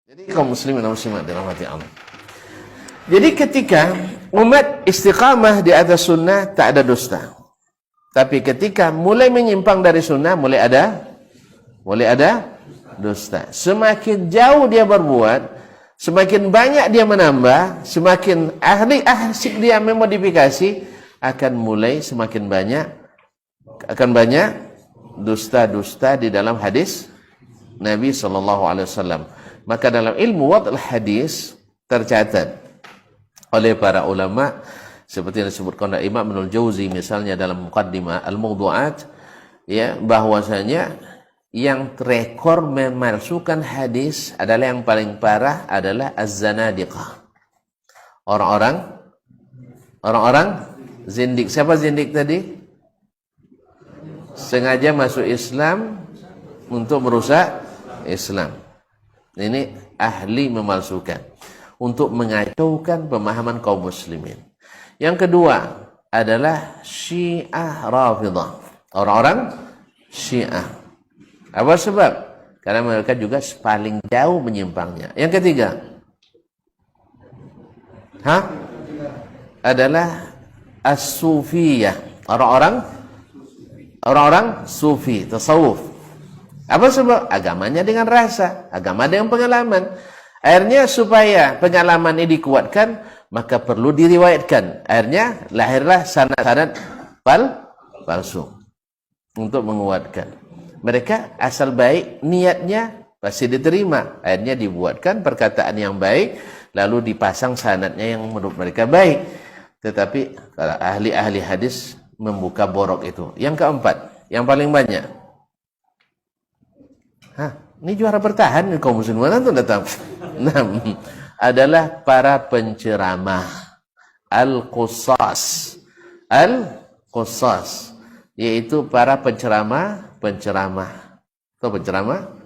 Jadi kaum muslimin dan muslimat dirahmati Allah. Jadi ketika umat istiqamah di atas sunnah tak ada dusta. Tapi ketika mulai menyimpang dari sunnah mulai ada dusta. Semakin jauh dia berbuat, semakin banyak dia menambah, semakin asik dia memodifikasi, akan mulai semakin banyak dusta-dusta di dalam hadis Nabi SAW. Maka dalam ilmu wad'ul hadis tercatat oleh para ulama seperti yang disebutkan oleh Imam Ibnul Jauzi misalnya dalam Muqaddimah Al-Mawdu'at, ya, bahwasanya yang rekor memalsukan hadis adalah yang paling parah adalah az-zanadiqah. Orang-orang zindik. Siapa zindik tadi? Sengaja masuk Islam untuk merusak Islam. Ini ahli memalsukan untuk mengacaukan pemahaman kaum muslimin. Yang kedua adalah Syiah Rafidah. Orang-orang Syiah. Apa sebab? Karena mereka juga paling jauh menyimpangnya. Yang ketiga adalah As-Sufiyah. Orang-orang Sufi, tasawuf. Apa sebab? Agamanya dengan rasa, agama dengan pengalaman. Akhirnya supaya pengalaman ini dikuatkan, maka perlu diriwayatkan. Akhirnya lahirlah sanad-sanad palsu untuk menguatkan. Mereka asal baik niatnya pasti diterima. Akhirnya dibuatkan perkataan yang baik, lalu dipasang sanadnya yang menurut mereka baik. Tetapi kalau ahli-ahli hadis membuka borok itu. Yang keempat, yang paling banyak. Ini juara bertahan kaum muslimin mana tuh datang. Nah, adalah para penceramah al-qussas, yaitu para penceramah. Atau penceramah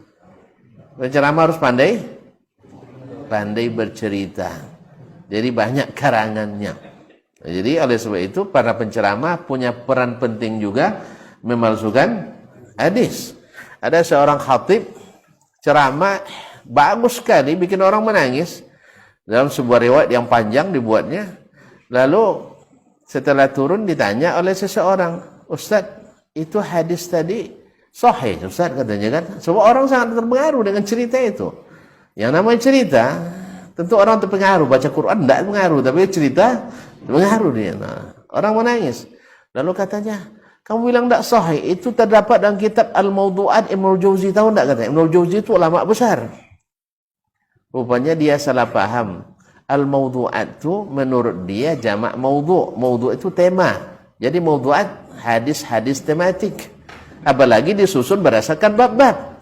harus pandai bercerita. Jadi banyak karangannya. Jadi oleh sebab itu para penceramah punya peran penting juga memalsukan hadis. Ada seorang khatib ceramah bagus sekali, bikin orang menangis. Dalam sebuah riwayat yang panjang dibuatnya. Lalu setelah turun ditanya oleh seseorang, "Ustaz, itu hadis tadi sahih, Ustaz," katanya kan. Semua orang sangat terpengaruh dengan cerita itu. Yang namanya cerita, tentu orang terpengaruh. Baca Quran tidak terpengaruh, tapi cerita terpengaruh dia. Nah, orang menangis. Lalu katanya, "Kamu bilang tidak sahih, itu terdapat dalam kitab Al-Mawdu'at Ibnul Jauzi." Tahu tidak katanya? Ibnul Jauzi itu ulama besar. Rupanya dia salah paham. Al-Mawdu'at itu menurut dia jamak mawdu'. Mawdu' itu tema. Jadi Mawdu'at hadis-hadis tematik. Apalagi disusun berdasarkan bab-bab.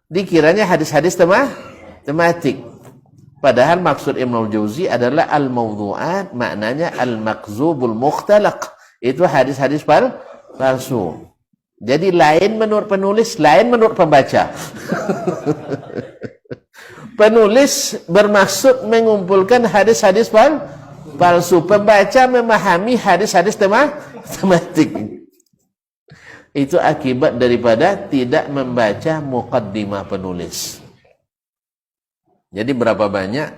Dikiranya hadis-hadis tematik. Padahal maksud Ibnul Jauzi adalah Al-Mawdu'at maknanya Al-Maqzubul Mukhtalaq. Itu hadis-hadis palsu. Jadi lain menurut penulis, lain menurut pembaca. Penulis bermaksud mengumpulkan hadis-hadis palsu. Pembaca memahami hadis-hadis tematik. Itu akibat daripada tidak membaca muqaddimah penulis. Jadi berapa banyak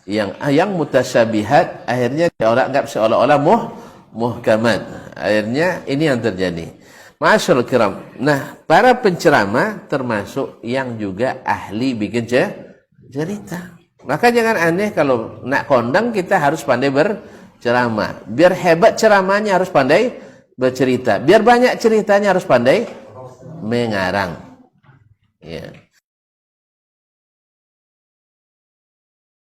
yang mutasyabihat akhirnya dianggap seolah-olah muhkamat. Akhirnya ini yang terjadi. Ma'asyiral kiram. Nah, para penceramah termasuk yang juga ahli bikin cerita. Maka jangan aneh kalau nak kondang kita harus pandai berceramah. Biar hebat ceramahnya harus pandai bercerita. Biar banyak ceritanya harus pandai mengarang. Ya.